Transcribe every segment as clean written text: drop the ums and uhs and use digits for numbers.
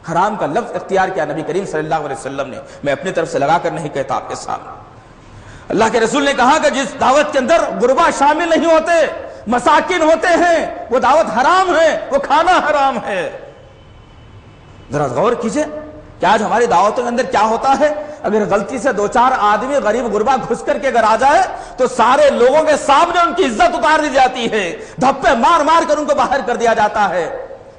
حرام کا لفظ اختیار کیا نبی کریم صلی اللہ علیہ وسلم نے، میں اپنی طرف سے لگا کر نہیں کہتا آپ کے سامنے۔ اللہ کے رسول نے کہا کہ جس دعوت کے اندر غربا شامل نہیں ہوتے، مساکین ہوتے ہیں، وہ دعوت حرام ہے، وہ کھانا حرام ہے۔ ذرا غور کیجئے کہ آج ہماری دعوتوں کے اندر کیا ہوتا ہے، اگر غلطی سے دو چار آدمی غریب غربا گھس کر کے اگر آ جائے تو سارے لوگوں کے سامنے ان کی عزت اتار دی جاتی ہے، دھپے مار مار کر ان کو باہر کر دیا جاتا ہے،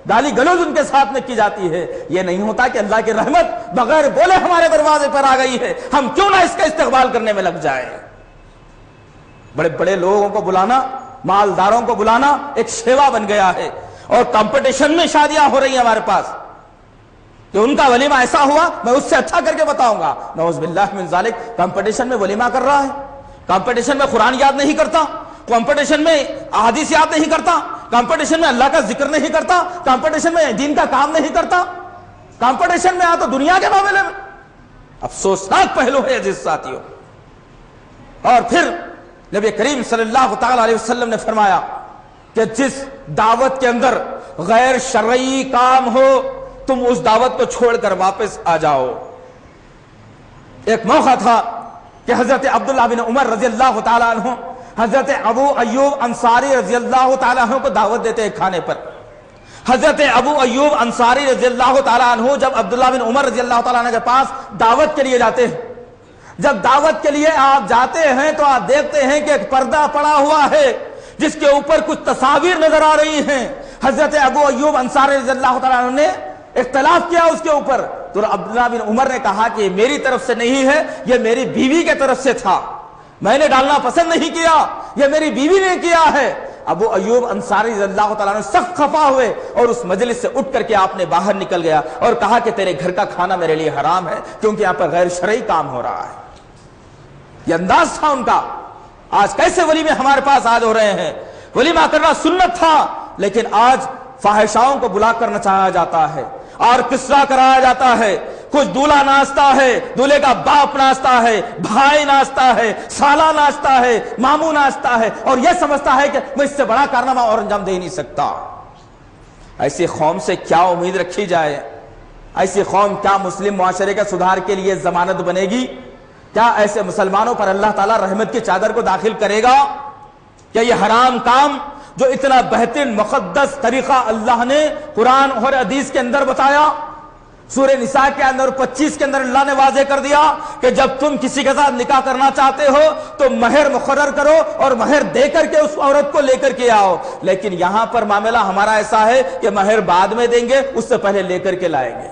گالی گلوز ان کے ساتھ میں کی جاتی ہے۔ یہ نہیں ہوتا کہ اللہ کی رحمت بغیر بولے ہمارے دروازے پر آ گئی ہے، ہم کیوں نہ اس کا استقبال کرنے میں لگ جائیں۔ بڑے بڑے لوگوں کو بلانا، مالداروں کو بلانا ایک شیوا بن گیا ہے، اور کمپٹیشن میں شادیاں ہو رہی ہیں ہمارے پاس کہ ان کا ولیمہ ایسا ہوا میں اس سے اچھا کر کے بتاؤں گا، نعوذ باللہ من ذالک۔ کمپٹیشن میں ولیمہ کر رہا ہے، کمپٹیشن میں قرآن یاد نہیں کرتا، کمپٹیشن میں احادیث یاد نہیں کرتا، کمپٹیشن میں اللہ کا ذکر نہیں کرتا، کمپٹیشن میں دین کا کام نہیں کرتا، کمپٹیشن میں تو دنیا کے معاملے میں۔ افسوسناک پہلو ہے عزیز ساتھیوں۔ اور پھر نبی کریم صلی اللہ تعالی علیہ وسلم نے فرمایا کہ جس دعوت کے اندر غیر شرعی کام ہو تم اس دعوت کو چھوڑ کر واپس آ جاؤ۔ ایک موقع تھا کہ حضرت عبداللہ بن عمر رضی اللہ تعالیٰ عنہ حضرت ابو ایوب انصاری رضی اللہ تعالیٰ عنہ کو دعوت دیتے ہیں کھانے پر۔ حضرت ابو ایوب انصاری رضی اللہ تعالیٰ عنہ جب عبداللہ بن عمر رضی اللہ تعالیٰ عنہ کے پاس دعوت کے لیے جاتے ہیں، جب دعوت کے لیے آپ جاتے ہیں تو آپ دیکھتے ہیں کہ ایک پردہ پڑا ہوا ہے جس کے اوپر کچھ تصاویر نظر آ رہی ہیں۔ حضرت ابو ایوب انصاری رضی اللہ تعالیٰ عنہ نے اختلاف کیا اس کے اوپر، تو عبداللہ بن عمر نے کہا کہ یہ میری طرف سے نہیں ہے، یہ میری بیوی کے طرف سے تھا، میں نے ڈالنا پسند نہیں کیا، یہ میری بیوی نے کیا ہے۔ ابو ایوب انصاری رضی اللہ تعالیٰ عنہ سخت خفا ہوئے اور اس مجلس سے اٹھ کر کے آپ نے باہر نکل گیا اور کہا کہ تیرے گھر کا کھانا میرے لیے حرام ہے کیونکہ یہاں پر غیر شرعی کام ہو رہا ہے۔ یہ انداز تھا ان کا۔ آج کیسے ولیمے ہمارے پاس آج ہو رہے ہیں، ولیمہ کرنا سنت تھا لیکن آج فاحشاؤں کو بلا کر نچایا جاتا ہے، آرکسٹرا کرایا جاتا ہے، کچھ دولہا ناچتا ہے، دولہے کا باپ ناچتا ہے، بھائی ناچتا ہے، سالہ ناچتا ہے، ماموں ناچتا ہے، اور یہ سمجھتا ہے کہ میں اس سے بڑا کارنامہ اور انجام دے ہی نہیں سکتا۔ ایسی قوم سے کیا امید رکھی جائے؟ ایسی قوم کیا مسلم معاشرے کے سدھار کے لیے ضمانت بنے گی؟ کیا ایسے مسلمانوں پر اللہ تعالیٰ رحمت کی چادر کو داخل کرے گا؟ کیا یہ حرام کام جو اتنا بہترین مقدس طریقہ اللہ نے قرآن اور حدیث کے اندر بتایا، سورہ نساء کے اندر 25 کے اندر اللہ نے واضح کر دیا کہ جب تم کسی کے ساتھ نکاح کرنا چاہتے ہو تو مہر مقرر کرو اور مہر دے کر کے اس عورت کو لے کر کے آؤ، لیکن یہاں پر معاملہ ہمارا ایسا ہے کہ مہر بعد میں دیں گے، اس سے پہلے لے کر کے لائیں گے۔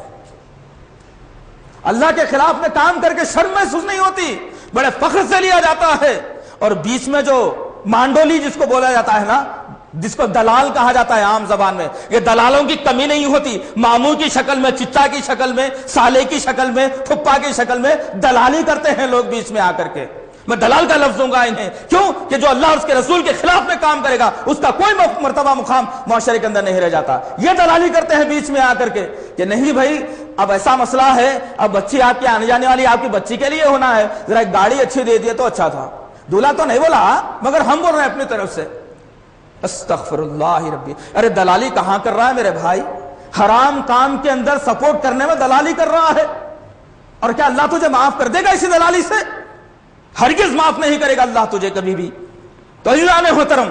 اللہ کے خلاف میں کام کر کے شرم محسوس نہیں ہوتی، بڑے فخر سے لیا جاتا ہے، اور بیچ میں جو مانڈولی جس کو بولا جاتا ہے نا، جس کو دلال کہا جاتا ہے عام زبان میں، یہ دلالوں کی کمی نہیں ہوتی، ماموں کی شکل میں، چچا کی شکل میں، سالے کی شکل میں، پھپھا کی شکل میں دلالی کرتے ہیں لوگ بیچ میں آ کر کے۔ میں دلال کا لفظ دوں گا انہیں، کیوں کہ جو اللہ اور اس کے رسول کے خلاف میں کام کرے گا اس کا کوئی مرتبہ مقام معاشرے کے اندر نہیں رہ جاتا۔ یہ دلالی کرتے ہیں بیچ میں آ کر کے کہ نہیں بھائی اب ایسا مسئلہ ہے، اب بچی آپ کی آنے جانے والی آپ کی بچی کے لیے ہونا ہے، ذرا ایک گاڑی اچھی دے دیے تو اچھا تھا۔ دولہا تو نہیں بولا مگر ہم بول رہے ہیں اپنی طرف سے۔ استغفر اللہ ربی، ارے دلالی کہاں کر رہا ہے میرے بھائی؟ حرام کام کے اندر سپورٹ کرنے میں دلالی کر رہا ہے، اور کیا اللہ تجھے معاف کر دے گا اسی دلالی سے؟ ہرگز معاف نہیں کرے گا اللہ تجھے کبھی بھی۔ تو عزیزان محترم،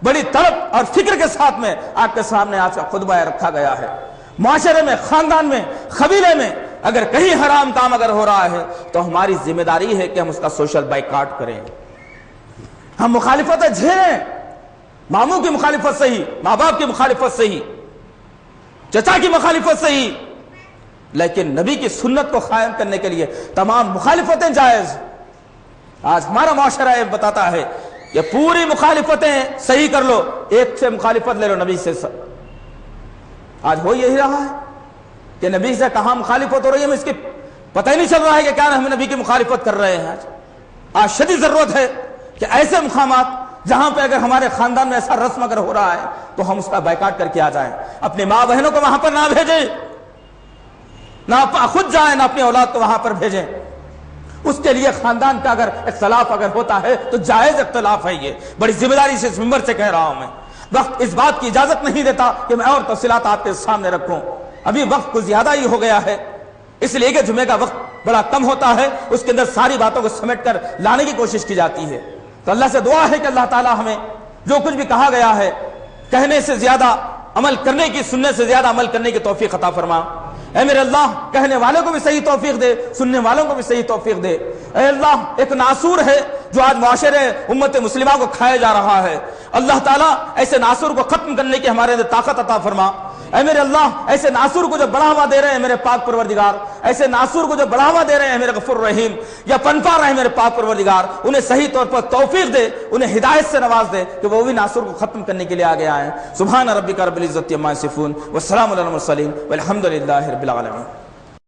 بڑی طلب اور فکر کے ساتھ میں آپ کے سامنے آج کا خطبہ رکھا گیا ہے۔ معاشرے میں، خاندان میں، قبیلے میں اگر کہیں حرام کام اگر ہو رہا ہے تو ہماری ذمہ داری ہے کہ ہم اس کا سوشل بائیکاٹ کریں، ہم مخالفتیں جھیلیں، ماموں کی مخالفت صحیح، ماں باپ کی مخالفت صحیح، چچا کی مخالفت صحیح، لیکن نبی کی سنت کو قائم کرنے کے لیے تمام مخالفتیں جائز۔ آج ہمارا معاشرہ یہ بتاتا ہے کہ پوری مخالفتیں صحیح کر لو، ایک سے مخالفت لے لو نبی سے۔ آج ہو یہی رہا ہے کہ نبی سے کہاں مخالفت ہو رہی ہے ہمیں اس کی پتہ ہی نہیں چل رہا ہے کہ کیا ہم نبی کی مخالفت کر رہے ہیں۔ آج شدید ضرورت ہے کہ ایسے مقامات جہاں پہ اگر ہمارے خاندان میں ایسا رسم اگر ہو رہا ہے تو ہم اس کا بائیکاٹ کر کے آ جائیں، اپنی ماں بہنوں کو وہاں پر نہ بھیجیں، نہ خود جائیں، نہ اپنی اولاد کو وہاں پر بھیجیں۔ اس کے لیے خاندان کا اگر اختلاف اگر ہوتا ہے تو جائز اختلاف ہے، یہ بڑی ذمہ داری سے اس منبر سے کہہ رہا ہوں میں۔ وقت اس بات کی اجازت نہیں دیتا کہ میں اور تفصیلات آپ کے سامنے رکھوں۔ ابھی وقت کو زیادہ ہی ہو گیا ہے، اس لیے کہ جمعے کا وقت بڑا کم ہوتا ہے، اس کے اندر ساری باتوں کو سمیٹ کر لانے کی کوشش کی جاتی ہے۔ تو اللہ سے دعا ہے کہ اللہ تعالی ہمیں جو کچھ بھی کہا گیا ہے کہنے سے زیادہ عمل کرنے کی، سننے سے زیادہ عمل کرنے کی توفیق عطا فرما۔ اے میرے اللہ کہنے والوں کو بھی صحیح توفیق دے، سننے والوں کو بھی صحیح توفیق دے۔ اے اللہ ایک ناسور ہے جو آج معاشرے امت مسلمہ کو کھایا جا رہا ہے، اللہ تعالیٰ ایسے ناسور کو ختم کرنے کی ہمارے اندر طاقت عطا فرما۔ اے میرے اللہ ایسے ناسور کو جو بڑھاوا دے رہے ہیں میرے پاک پروردگار، ایسے ناسور کو جو بڑھاوا دے رہے ہیں میرے غفور رحیم یا پنپا رہے ہیں میرے پاک پروردگار، انہیں صحیح طور پر توفیق دے، انہیں ہدایت سے نواز دے کہ وہ بھی ناسور کو ختم کرنے کے لیے آگے آئیں۔ سبحان ربک رب العزت عما یصفون والسلام علی المرسلین والحمد للہ رب العالمین۔